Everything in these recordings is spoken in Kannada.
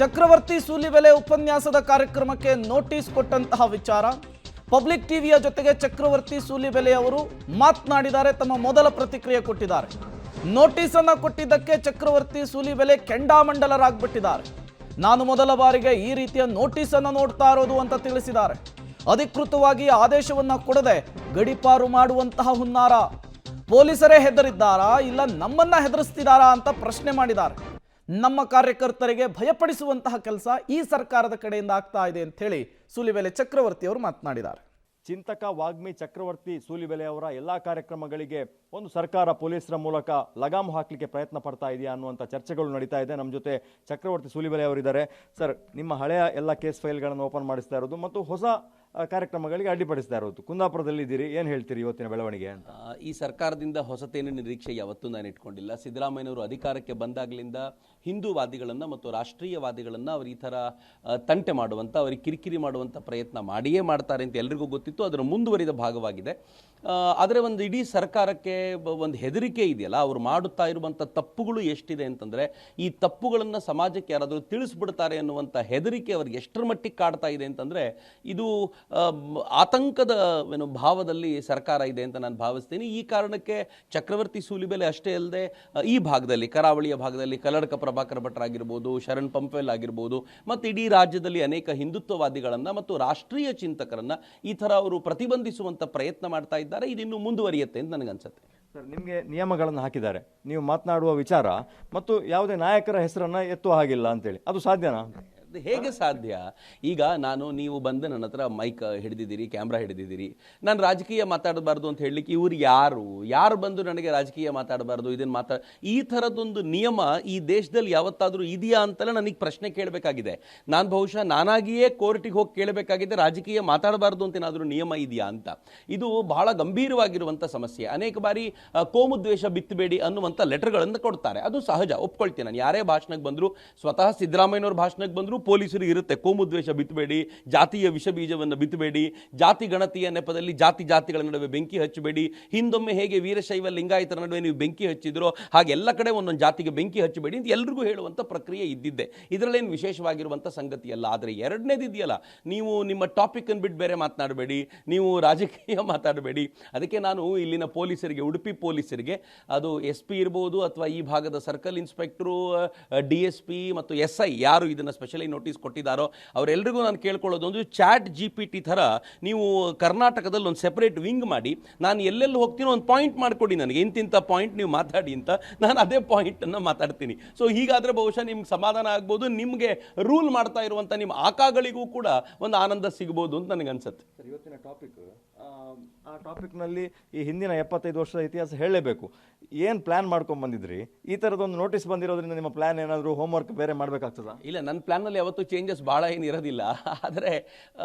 ಚಕ್ರವರ್ತಿ ಸೂಲಿಬೆಲೆ ಉಪನ್ಯಾಸದ ಕಾರ್ಯಕ್ರಮಕ್ಕೆ ನೋಟಿಸ್ ಕೊಟ್ಟಂತಹ ವಿಚಾರ ಪಬ್ಲಿಕ್ ಟಿವಿಯ ಜೊತೆಗೆ ಚಕ್ರವರ್ತಿ ಸೂಲಿಬೆಲೆ ಅವರು ಮಾತನಾಡಿದ್ದಾರೆ. ತಮ್ಮ ಮೊದಲ ಪ್ರತಿಕ್ರಿಯೆ ಕೊಟ್ಟಿದ್ದಾರೆ. ನೋಟಿಸ್ ಅನ್ನು ಕೊಟ್ಟಿದ್ದಕ್ಕೆ ಚಕ್ರವರ್ತಿ ಸೂಲಿಬೆಲೆ ಕೆಂಡಾಮಂಡಲರಾಗ್ಬಿಟ್ಟಿದ್ದಾರೆ. ನಾನು ಮೊದಲ ಬಾರಿಗೆ ಈ ರೀತಿಯ ನೋಟಿಸ್ ಅನ್ನು ನೋಡ್ತಾ ಇರೋದು ಅಂತ ತಿಳಿಸಿದ್ದಾರೆ. ಅಧಿಕೃತವಾಗಿ ಆದೇಶವನ್ನ ಕೊಡದೆ ಗಡಿಪಾರು ಮಾಡುವಂತಹ ಹುನ್ನಾರ. ಪೊಲೀಸರೇ ಹೆದರಿದ್ದಾರಾ ಇಲ್ಲ ನಮ್ಮನ್ನ ಹೆದರಿಸ್ತಿದ್ದಾರಾ ಅಂತ ಪ್ರಶ್ನೆ ಮಾಡಿದ್ದಾರೆ. ನಮ್ಮ ಕಾರ್ಯಕರ್ತರಿಗೆ ಭಯಪಡಿಸುವಂತಹ ಕೆಲಸ ಈ ಸರ್ಕಾರದ ಕಡೆಯಿಂದ ಆಗ್ತಾ ಇದೆ ಅಂತ ಹೇಳಿ ಸೂಲಿಬೆಲೆ ಚಕ್ರವರ್ತಿ ಅವರು ಮಾತನಾಡಿದ್ದಾರೆ. ಚಿಂತಕ ವಾಗ್ಮಿ ಚಕ್ರವರ್ತಿ ಸೂಲಿಬೆಲೆ ಅವರ ಎಲ್ಲ ಕಾರ್ಯಕ್ರಮಗಳಿಗೆ ಒಂದು ಸರ್ಕಾರ ಪೊಲೀಸರ ಮೂಲಕ ಲಗಾಮು ಹಾಕಲಿಕ್ಕೆ ಪ್ರಯತ್ನ ಪಡ್ತಾ ಇದೆಯಾ ಅನ್ನುವಂಥ ಚರ್ಚೆಗಳು ನಡೀತಾ ಇದೆ. ನಮ್ಮ ಜೊತೆ ಚಕ್ರವರ್ತಿ ಸೂಲಿಬೆಲೆ ಅವರಿದ್ದಾರೆ. ಸರ್, ನಿಮ್ಮ ಹಳೆಯ ಎಲ್ಲ ಕೇಸ್ ಫೈಲ್ಗಳನ್ನು ಓಪನ್ ಮಾಡಿಸ್ತಾ ಇರೋದು ಮತ್ತು ಹೊಸ ಕಾರ್ಯಕ್ರಮಗಳಿಗೆ ಅಡ್ಡಿಪಡಿಸ್ತಾ ಇರೋದು, ಕುಂದಾಪುರದಲ್ಲಿ ಇದ್ದೀರಿ, ಏನು ಹೇಳ್ತೀರಿ ಇವತ್ತಿನ ಬೆಳವಣಿಗೆ ಅಂತ? ಈ ಸರ್ಕಾರದಿಂದ ಹೊಸತೇನು ನಿರೀಕ್ಷೆ ಯಾವತ್ತೂ ನಾನು ಇಟ್ಕೊಂಡಿಲ್ಲ. ಸಿದ್ದರಾಮಯ್ಯನವರು ಅಧಿಕಾರಕ್ಕೆ ಬಂದಾಗಲಿಂದ ಹಿಂದೂವಾದಿಗಳನ್ನು ಮತ್ತು ರಾಷ್ಟ್ರೀಯವಾದಿಗಳನ್ನು ಅವರು ಈ ಥರ ತಂಟೆ ಮಾಡುವಂಥ, ಅವರಿಗೆ ಕಿರಿಕಿರಿ ಮಾಡುವಂಥ ಪ್ರಯತ್ನ ಮಾಡಿಯೇ ಮಾಡ್ತಾರೆ ಅಂತ ಎಲ್ರಿಗೂ ಗೊತ್ತಿತ್ತು. ಅದರ ಮುಂದುವರಿದ ಭಾಗವಾಗಿದೆ. ಆದರೆ ಒಂದು ಇಡೀ ಸರ್ಕಾರಕ್ಕೆ ಒಂದು ಹೆದರಿಕೆ ಇದೆಯಲ್ಲ, ಅವರು ಮಾಡುತ್ತಾ ಇರುವಂಥ ತಪ್ಪುಗಳು ಎಷ್ಟಿದೆ ಅಂತಂದರೆ, ಈ ತಪ್ಪುಗಳನ್ನು ಸಮಾಜಕ್ಕೆ ಯಾರಾದರೂ ತಿಳಿಸ್ಬಿಡ್ತಾರೆ ಅನ್ನುವಂಥ ಹೆದರಿಕೆ ಅವ್ರಿಗೆ ಎಷ್ಟರ ಮಟ್ಟಿಗೆ ಕಾಡ್ತಾ ಇದೆ ಅಂತಂದರೆ, ಇದು ಆತಂಕದ ಭಾವದಲ್ಲಿ ಸರ್ಕಾರ ಇದೆ ಅಂತ ನಾನು ಭಾವಿಸ್ತೀನಿ. ಈ ಕಾರಣಕ್ಕೆ ಚಕ್ರವರ್ತಿ ಸೂಲಿಬೆಲೆ ಅಷ್ಟೇ ಅಲ್ಲದೆ ಈ ಭಾಗದಲ್ಲಿ, ಕರಾವಳಿಯ ಭಾಗದಲ್ಲಿ ಕಲ್ಲಡ್ಕ ಪ್ರಭಾಕರ್ ಭಟ್ರಾಗಿರ್ಬೋದು, ಶರಣ್ ಪಂಪೆಲ್ ಆಗಿರ್ಬೋದು, ಮತ್ತು ಇಡೀ ರಾಜ್ಯದಲ್ಲಿ ಅನೇಕ ಹಿಂದುತ್ವವಾದಿಗಳನ್ನು ಮತ್ತು ರಾಷ್ಟ್ರೀಯ ಚಿಂತಕರನ್ನು ಈ ಥರ ಅವರು ಪ್ರತಿಬಂಧಿಸುವಂಥ ಪ್ರಯತ್ನ ಮಾಡ್ತಾ ಇದ್ದಾರೆ. ಇದಿನ್ನೂ ಮುಂದುವರಿಯುತ್ತೆ ಅಂತ ನನಗನ್ಸುತ್ತೆ. ಸರ್, ನಿಮಗೆ ನಿಯಮಗಳನ್ನು ಹಾಕಿದ್ದಾರೆ, ನೀವು ಮಾತನಾಡುವ ವಿಚಾರ ಮತ್ತು ಯಾವುದೇ ನಾಯಕರ ಹೆಸರನ್ನು ಎತ್ತುವ ಹಾಗಿಲ್ಲ ಅಂತೇಳಿ, ಅದು ಸಾಧ್ಯನಾ? ಹೇಗೆ ಸಾಧ್ಯ? ಈಗ ನೀವು ಬಂದು ನನ್ನ ಹತ್ರ ಮೈಕ್ ಹಿಡಿದಿದ್ದೀರಿ, ಕ್ಯಾಮ್ರಾ ಹಿಡಿದಿದ್ದೀರಿ, ನಾನು ರಾಜಕೀಯ ಮಾತಾಡಬಾರ್ದು ಅಂತ ಹೇಳಲಿಕ್ಕೆ ಇವ್ರು ಯಾರು ಬಂದು ನನಗೆ ರಾಜಕೀಯ ಮಾತಾಡಬಾರ್ದು, ಇದನ್ನು ಈ ಥರದೊಂದು ನಿಯಮ ಈ ದೇಶದಲ್ಲಿ ಯಾವತ್ತಾದರೂ ಇದೆಯಾ ಅಂತಲೇ ನನಗೆ ಪ್ರಶ್ನೆ ಕೇಳಬೇಕಾಗಿದೆ. ನಾನು ಬಹುಶಃ ನಾನಾಗಿಯೇ ಕೋರ್ಟಿಗೆ ಹೋಗಿ ಕೇಳಬೇಕಾಗಿದೆ, ರಾಜಕೀಯ ಮಾತಾಡಬಾರ್ದು ಅಂತ ಏನಾದರೂ ನಿಯಮ ಇದೆಯಾ ಅಂತ. ಇದು ಬಹಳ ಗಂಭೀರವಾಗಿರುವಂಥ ಸಮಸ್ಯೆ. ಅನೇಕ ಬಾರಿ ಕೋಮುದ್ವೇಷ ಬಿತ್ತಬೇಡಿ ಅನ್ನುವಂಥ ಲೆಟರ್ಗಳನ್ನು ಕೊಡ್ತಾರೆ. ಅದು ಸಹಜ, ಒಪ್ಕೊಳ್ತೀನಿ ನಾನು. ಯಾರೇ ಭಾಷಣಕ್ಕೆ ಬಂದರೂ, ಸ್ವತಃ ಸಿದ್ದರಾಮಯ್ಯನವ್ರ ಭಾಷಣಕ್ಕೆ ಬಂದರೂ ಪೊಲೀಸರಿಗೆ ಇರುತ್ತೆ, ಕೋಮುದ್ವೇಷ ಬಿತ್ತಬೇಡಿ, ಜಾತಿಯ ವಿಷ ಬೀಜವನ್ನು ಬಿತ್ತಬೇಡಿ, ಜಾತಿ ಗಣತಿಯ ನೆಪದಲ್ಲಿ ಜಾತಿಗಳ ನಡುವೆ ಬೆಂಕಿ ಹಚ್ಚಬೇಡಿ, ಹಿಂದೊಮ್ಮೆ ಹೇಗೆ ವೀರಶೈವ ಲಿಂಗಾಯತರ ನಡುವೆ ನೀವು ಬೆಂಕಿ ಹಚ್ಚಿದ್ರೋ ಹಾಗೆ ಎಲ್ಲ ಕಡೆ ಒಂದೊಂದು ಜಾತಿಗೆ ಬೆಂಕಿ ಹಚ್ಚಬೇಡಿ ಅಂತ ಎಲ್ರಿಗೂ ಹೇಳುವಂಥ ಪ್ರಕ್ರಿಯೆ ಇದ್ದಿದ್ದೆ. ಇದರಲ್ಲೇನು ವಿಶೇಷವಾಗಿರುವಂಥ ಸಂಗತಿ ಅಲ್ಲ. ಆದರೆ ಎರಡನೇದಿದೆಯಲ್ಲ, ನೀವು ನಿಮ್ಮ ಟಾಪಿಕನ್ನು ಬಿಟ್ಟು ಬೇರೆ ಮಾತನಾಡಬೇಡಿ, ನೀವು ರಾಜಕೀಯ ಮಾತಾಡಬೇಡಿ. ಅದಕ್ಕೆ ನಾನು ಇಲ್ಲಿನ ಪೊಲೀಸರಿಗೆ, ಉಡುಪಿ ಪೊಲೀಸರಿಗೆ, ಅದು SP ಇರ್ಬೋದು ಅಥವಾ ಈ ಭಾಗದ ಸರ್ಕಲ್ ಇನ್ಸ್ಪೆಕ್ಟರು, DSP ಮತ್ತು SI ಯಾರು ಇದನ್ನು ಸ್ಪೆಷಲಿ ನೋಟಿಸ್ ಕೊಟ್ಟಿದ್ದಾರೋ ಅವರೆಲ್ಲರಿಗೂ ನಾನು ಕೇಳ್ಕೊಳ್ಳೋದು ಒಂದು, ಚಾಟ್ GPT ಥರ ನೀವು ಕರ್ನಾಟಕದಲ್ಲಿ ಒಂದು ಸೆಪರೇಟ್ ವಿಂಗ್ ಮಾಡಿ, ನಾನು ಎಲ್ಲೆಲ್ಲಿ ಹೋಗ್ತೀನೋ ಒಂದು ಪಾಯಿಂಟ್ ಮಾಡಿಕೊಡಿ ನನಗೆ, ಇಂತಿಂಥ ಪಾಯಿಂಟ್ ನೀವು ಮಾತಾಡಿ ಅಂತ, ನಾನು ಅದೇ ಪಾಯಿಂಟನ್ನು ಮಾತಾಡ್ತೀನಿ. ಸೊ ಹೀಗಾದರೆ ಬಹುಶಃ ನಿಮ್ಗೆ ಸಮಾಧಾನ ಆಗ್ಬೋದು, ನಿಮಗೆ ರೂಲ್ ಮಾಡ್ತಾ ಇರುವಂಥ ನಿಮ್ಮ ಆಕಾಗಳಿಗೂ ಕೂಡ ಒಂದು ಆನಂದ ಸಿಗ್ಬೋದು ಅಂತ ನನಗನ್ಸುತ್ತೆ. ಸರ್, ಇವತ್ತಿನ ಆ ಟಾಪಿಕ್ನಲ್ಲಿ ಈ ಹಿಂದಿನ 75 ವರ್ಷದ ಇತಿಹಾಸ ಹೇಳಲೇಬೇಕು. ಏನು ಪ್ಲ್ಯಾನ್ ಮಾಡ್ಕೊಂಡು ಬಂದಿದ್ರಿ? ಈ ಥರದೊಂದು ನೋಟಿಸ್ ಬಂದಿರೋದ್ರಿಂದ ನಿಮ್ಮ ಪ್ಲ್ಯಾನ್ ಏನಾದರೂ ಹೋಮ್ವರ್ಕ್ ಬೇರೆ ಮಾಡಬೇಕಾಗ್ತದಾ? ಇಲ್ಲ, ನನ್ನ ಪ್ಲ್ಯಾನಲ್ಲಿ ಯಾವತ್ತೂ ಚೇಂಜಸ್ ಭಾಳ ಏನು ಇರೋದಿಲ್ಲ. ಆದರೆ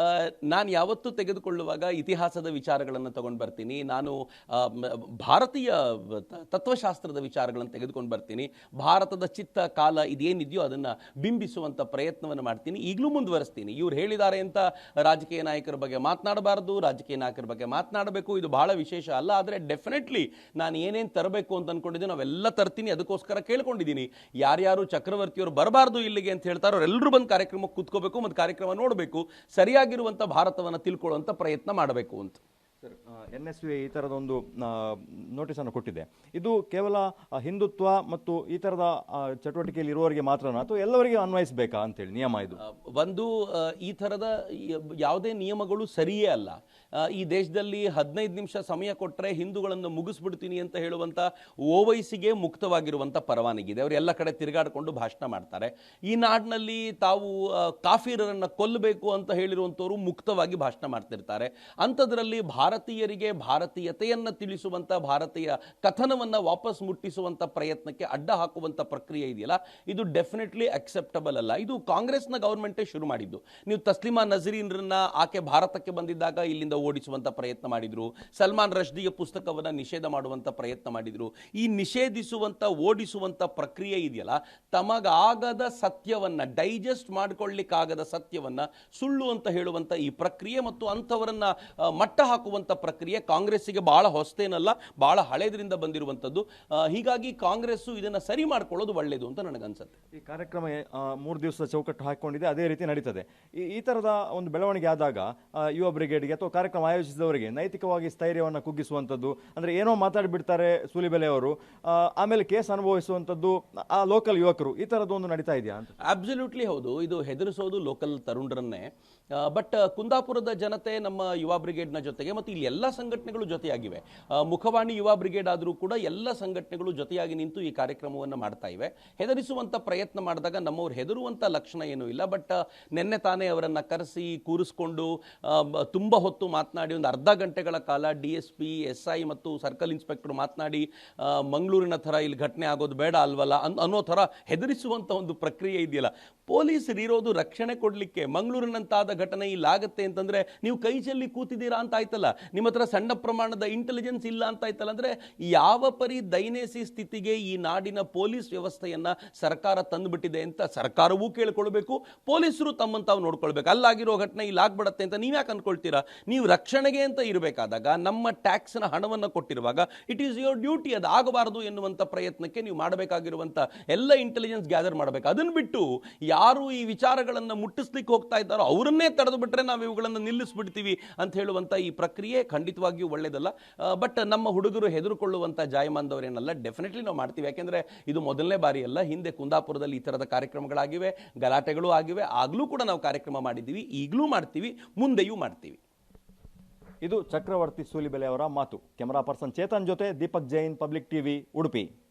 ನಾನು ಯಾವತ್ತೂ ತೆಗೆದುಕೊಳ್ಳುವಾಗ ಇತಿಹಾಸದ ವಿಚಾರಗಳನ್ನು ತೊಗೊಂಡು ಬರ್ತೀನಿ. ನಾನು ಭಾರತೀಯ ತತ್ವಶಾಸ್ತ್ರದ ವಿಚಾರಗಳನ್ನು ತೆಗೆದುಕೊಂಡು ಬರ್ತೀನಿ. ಭಾರತದ ಚಿತ್ತ ಕಾಲ ಇದೇನಿದೆಯೋ ಅದನ್ನು ಬಿಂಬಿಸುವಂಥ ಪ್ರಯತ್ನವನ್ನು ಮಾಡ್ತೀನಿ, ಈಗಲೂ ಮುಂದುವರಿಸ್ತೀನಿ. ಇವ್ರು ಹೇಳಿದ್ದಾರೆ ಅಂತ ರಾಜಕೀಯ ನಾಯಕರ ಬಗ್ಗೆ ಮಾತನಾಡಬಾರ್ದು, ರಾಜಕೀಯ ನಾಯಕರ ಬಗ್ಗೆ ಮಾತನಾಡಬೇಕು, ಇದು ಬಹಳ ವಿಶೇಷ ಅಲ್ಲ. ಆದರೆ ಡೆಫಿನೆಟ್ಲಿ ನಾನು ಏನೇನು ತರಬೇಕು ಅಂತ ಅಂದ್ಕೊಂಡಿದ್ದೀನಿ ನಾವೆಲ್ಲ ತರ್ತೀನಿ. ಅದಕ್ಕೋಸ್ಕರ ಕೇಳ್ಕೊಂಡಿದ್ದೀನಿ, ಯಾರ್ಯಾರು ಚಕ್ರವರ್ತಿಯವರು ಬರಬಾರ್ದು ಇಲ್ಲಿಗೆ ಅಂತ ಹೇಳ್ತಾರೋ ಅವರೆಲ್ಲರೂ ಬಂದು ಕಾರ್ಯಕ್ರಮಕ್ಕೆ ಕೂತ್ಕೋಬೇಕು ಮತ್ತು ಕಾರ್ಯಕ್ರಮ ನೋಡಬೇಕು, ಸರಿಯಾಗಿರುವಂಥ ಭಾರತವನ್ನು ತಿಳ್ಕೊಳ್ಳುವಂಥ ಪ್ರಯತ್ನ ಮಾಡಬೇಕು ಅಂತ. ಸರ್, NSV ಈ ಥರದೊಂದು ನೋಟಿಸನ್ನು ಕೊಟ್ಟಿದೆ. ಇದು ಕೇವಲ ಹಿಂದುತ್ವ ಮತ್ತು ಈ ಥರದ ಚಟುವಟಿಕೆಯಲ್ಲಿ ಇರುವವರಿಗೆ ಮಾತ್ರನಾ ಅಥವಾ ಎಲ್ಲವರಿಗೆ ಅನ್ವಯಿಸಬೇಕಾ ಅಂತೇಳಿ ನಿಯಮ ಇದು? ಒಂದು, ಈ ಥರದ ಯಾವುದೇ ನಿಯಮಗಳು ಸರಿಯೇ ಅಲ್ಲ. ಈ ದೇಶದಲ್ಲಿ 15 ನಿಮಿಷ ಸಮಯ ಕೊಟ್ಟರೆ ಹಿಂದೂಗಳನ್ನು ಮುಗಿಸ್ಬಿಡ್ತೀನಿ ಅಂತ ಹೇಳುವಂಥ ಓವೈಸಿಗೆ ಮುಕ್ತವಾಗಿರುವಂಥ ಪರವಾನಗಿ ಇದೆ. ಅವರು ಎಲ್ಲ ಕಡೆ ತಿರುಗಾಡಿಕೊಂಡು ಭಾಷಣ ಮಾಡ್ತಾರೆ. ಈ ನಾಡಿನಲ್ಲಿ ತಾವು ಕಾಫಿರರನ್ನು ಕೊಲ್ಲಬೇಕು ಅಂತ ಹೇಳಿರುವಂಥವರು ಮುಕ್ತವಾಗಿ ಭಾಷಣ ಮಾಡ್ತಿರ್ತಾರೆ. ಅಂಥದ್ರಲ್ಲಿ ಭಾರತೀಯರಿಗೆ ಭಾರತೀಯತೆಯನ್ನು ತಿಳಿಸುವಂಥ, ಭಾರತೀಯ ಕಥನವನ್ನು ವಾಪಸ್ ಮುಟ್ಟಿಸುವಂಥ ಪ್ರಯತ್ನಕ್ಕೆ ಅಡ್ಡ ಹಾಕುವಂಥ ಪ್ರಕ್ರಿಯೆ ಇದೆಯಲ್ಲ, ಇದು ಡೆಫಿನೆಟ್ಲಿ ಅಕ್ಸೆಪ್ಟಬಲ್ ಅಲ್ಲ. ಇದು ಕಾಂಗ್ರೆಸ್ನ ಗವರ್ಮೆಂಟೇ ಶುರು ಮಾಡಿದ್ದು. ನೀವು ತಸ್ಲಿಮಾ ನಜರೀನ್ರನ್ನ ಆಕೆ ಭಾರತಕ್ಕೆ ಬಂದಿದ್ದಾಗ ಇಲ್ಲಿಂದ ಓಡಿಸುವಂಥ ಪ್ರಯತ್ನ ಮಾಡಿದ್ರು. ಸಲ್ಮಾನ್ ರಶ್ದಿಯ ಪುಸ್ತಕವನ್ನು ನಿಷೇಧ ಮಾಡುವಂಥ ಪ್ರಯತ್ನ ಮಾಡಿದ್ರು. ಈ ನಿಷೇಧಿಸುವಂಥ, ಓಡಿಸುವಂಥ ಪ್ರಕ್ರಿಯೆ ಇದೆಯಲ್ಲ, ತಮಗಾಗದ ಸತ್ಯವನ್ನು, ಡೈಜೆಸ್ಟ್ ಮಾಡಿಕೊಳ್ಳಿಕ್ಕಾಗದ ಸತ್ಯವನ್ನು ಸುಳ್ಳು ಅಂತ ಹೇಳುವಂಥ ಈ ಪ್ರಕ್ರಿಯೆ ಮತ್ತು ಅಂಥವರನ್ನು ಮಟ್ಟ ಹಾಕುವಂಥ ಮಾಡುವಂತ ಪ್ರಕ್ರಿಯೆ ಕಾಂಗ್ರೆಸ್ಸಿಗೆ ಬಹಳ ಹೊಸತೇನಲ್ಲ, ಬಹಳ ಹಳೆದ್ರಿಂದ ಬಂದಿರುವಂತದ್ದು. ಹೀಗಾಗಿ ಕಾಂಗ್ರೆಸ್ ಇದನ್ನ ಸರಿ ಮಾಡ್ಕೊಳ್ಳೋದು ಒಳ್ಳೇದು ಅಂತ ನನಗನ್ಸುತ್ತೆ. ಈ ಕಾರ್ಯಕ್ರಮ 3 ದಿವಸದ ಚೌಕಟ್ಟು ಹಾಕಿಕೊಂಡಿದೆ, ಅದೇ ರೀತಿ ನಡೀತದೆ. ಈ ತರದ ಒಂದು ಬೆಳವಣಿಗೆ ಆದಾಗ ಯುವ ಬ್ರಿಗೇಡ್ಗೆ ಅಥವಾ ಕಾರ್ಯಕ್ರಮ ಆಯೋಜಿಸಿದವರಿಗೆ ನೈತಿಕವಾಗಿ ಸ್ಥೈರ್ಯವನ್ನು ಕುಗ್ಗಿಸುವಂಥದ್ದು, ಅಂದ್ರೆ ಏನೋ ಮಾತಾಡಿಬಿಡ್ತಾರೆ ಸೂಲಿಬೆಲೆ ಅವರು, ಆಮೇಲೆ ಕೇಸ್ ಅನುಭವಿಸುವಂಥದ್ದು ಆ ಲೋಕಲ್ ಯುವಕರು, ಈ ತರದ್ದು ಒಂದು ನಡೀತಾ ಇದೆಯಾ ಅಂತ? ಅಬ್ಸಲ್ಯೂಟ್ಲಿ ಹೌದು. ಇದು ಹೆದರಿಸೋದು ಲೋಕಲ್ ತರುಣರನ್ನೇ. ಬಟ್ ಕುಂದಾಪುರದ ಜನತೆ ನಮ್ಮ ಯುವ ಬ್ರಿಗೇಡ್ನ ಜೊತೆಗೆ ಮತ್ತು ಇಲ್ಲಿ ಎಲ್ಲ ಸಂಘಟನೆಗಳು ಜೊತೆಯಾಗಿವೆ. ಮುಖವಾಣಿ ಯುವ ಬ್ರಿಗೇಡ್ ಆದರೂ ಕೂಡ ಎಲ್ಲ ಸಂಘಟನೆಗಳು ಜೊತೆಯಾಗಿ ನಿಂತು ಈ ಕಾರ್ಯಕ್ರಮವನ್ನು ಮಾಡ್ತಾ ಇವೆ. ಹೆದರಿಸುವಂತ ಪ್ರಯತ್ನ ಮಾಡಿದಾಗ ನಮ್ಮವ್ರು ಹೆದರುವಂತ ಲಕ್ಷಣ ಏನೂ ಇಲ್ಲ. ಬಟ್ ನಿನ್ನೆ ತಾನೇ ಅವರನ್ನ ಕರೆಸಿ ಕೂರಿಸ್ಕೊಂಡು ತುಂಬಾ ಹೊತ್ತು ಮಾತನಾಡಿ ಒಂದು ಅರ್ಧ ಗಂಟೆಗಳ ಕಾಲ DSP, SI ಮತ್ತು ಸರ್ಕಲ್ ಇನ್ಸ್ಪೆಕ್ಟರ್ ಮಾತನಾಡಿ ಮಂಗಳೂರಿನ ಥರ ಇಲ್ಲಿ ಘಟನೆ ಆಗೋದು ಬೇಡ ಅಲ್ವಲ್ಲ ಅನ್ನೋ ಥರ ಹೆದರಿಸುವಂತ ಒಂದು ಪ್ರಕ್ರಿಯೆ ಇದೆಯಲ್ಲ. ಪೊಲೀಸರು ಇರೋದು ರಕ್ಷಣೆ ಕೊಡ್ಲಿಕ್ಕೆ. ಮಂಗಳೂರಿನಂತಾದ ಘಟನೆ ಇಲ್ಲಾಗತ್ತೆ ಅಂತಂದ್ರೆ ನೀವು ಕೈ ಚೆಲ್ಲಿ ಕೂತಿದ್ದೀರಾ ಅಂತ ಆಯ್ತಲ್ಲ, ನಿಮ್ಮ ಹತ್ರ ಸಣ್ಣ ಪ್ರಮಾಣದ ಇಂಟೆಲಿಜೆನ್ಸ್ ಇಲ್ಲ ಅಂತ ಆಯ್ತಲ್ಲ. ಅಂದ್ರೆ ಯಾವ ಪರಿ ದೈನೇಸಿ ಸ್ಥಿತಿಗೆ ಈ ನಾಡಿನ ಪೊಲೀಸ್ ವ್ಯವಸ್ಥೆಯನ್ನ ಸರ್ಕಾರ ತಂದುಬಿಟ್ಟಿದೆ ಅಂತ ಸರ್ಕಾರವೂ ಕೇಳ್ಕೊಳ್ಬೇಕು, ಪೊಲೀಸರು ತಮ್ಮನ್ನು ತಾವು ನೋಡ್ಕೊಳ್ಬೇಕು. ಅಲ್ಲಾಗಿರೋ ಘಟನೆ ಇಲ್ಲಿ ಆಗ್ಬಿಡತ್ತೆ ಅಂತ ನೀವ್ಯಾಕೆ ಅನ್ಕೊಳ್ತೀರಾ? ನೀವು ರಕ್ಷಣೆಗೆ ಅಂತ ಇರಬೇಕಾದಾಗ, ನಮ್ಮ ಟ್ಯಾಕ್ಸ್ನ ಹಣವನ್ನು ಕೊಟ್ಟಿರುವಾಗ ಇಟ್ ಈಸ್ ಯುವರ್ ಡ್ಯೂಟಿ, ಅದು ಆಗಬಾರದು ಎನ್ನುವಂಥ ಪ್ರಯತ್ನಕ್ಕೆ ನೀವು ಮಾಡಬೇಕಾಗಿರುವಂಥ ಎಲ್ಲ ಇಂಟೆಲಿಜೆನ್ಸ್ ಗ್ಯಾದರ್ ಮಾಡಬೇಕು. ಅದನ್ನು ಬಿಟ್ಟು ಯಾರು ಈ ವಿಚಾರಗಳನ್ನು ಮುಟ್ಟಿಸ್ಲಿಕ್ಕೆ ಹೋಗ್ತಾ ಇದ್ದಾರೋ ಅವರನ್ನೇ ತಡೆದು ಬಿಟ್ರೆ ನಾವು ಇವುಗಳನ್ನು ನಿಲ್ಲಿಸ್ಬಿಡ್ತೀವಿ ಅಂತ ಹೇಳುವಂಥ ಈ ಪ್ರಕ್ರಿಯೆ ಖಂಡಿತವಾಗಿಯೂ ಒಳ್ಳೆಯದಲ್ಲ. ಬಟ್ ನಮ್ಮ ಹುಡುಗರು ಹೆದರುಕೊಳ್ಳುವಂಥ ಜಾಯಮಾನದವರೇನಲ್ಲ, ಡೆಫಿನೆಟ್ಲಿ ನಾವು ಮಾಡ್ತೀವಿ. ಯಾಕೆಂದರೆ ಇದು ಮೊದಲನೇ ಬಾರಿ ಅಲ್ಲ, ಹಿಂದೆ ಕುಂದಾಪುರದಲ್ಲಿ ಈ ಥರದ ಕಾರ್ಯಕ್ರಮಗಳಾಗಿವೆ, ಗಲಾಟೆಗಳು ಆಗಿವೆ. ಆಗಲೂ ಕೂಡ ನಾವು ಕಾರ್ಯಕ್ರಮ ಮಾಡಿದ್ದೀವಿ, ಈಗಲೂ ಮಾಡ್ತೀವಿ, ಮುಂದೆಯೂ ಮಾಡ್ತೀವಿ. ಇದು ಚಕ್ರವರ್ತಿ ಸೂಲಿಬೆಲೆ ಅವರ ಮಾತು. ಕ್ಯಾಮರಾ ಪರ್ಸನ್ ಚೇತನ್ ಜೊತೆ ದೀಪಕ್ ಜೈನ್, ಪಬ್ಲಿಕ್ ಟಿವಿ, ಉಡುಪಿ.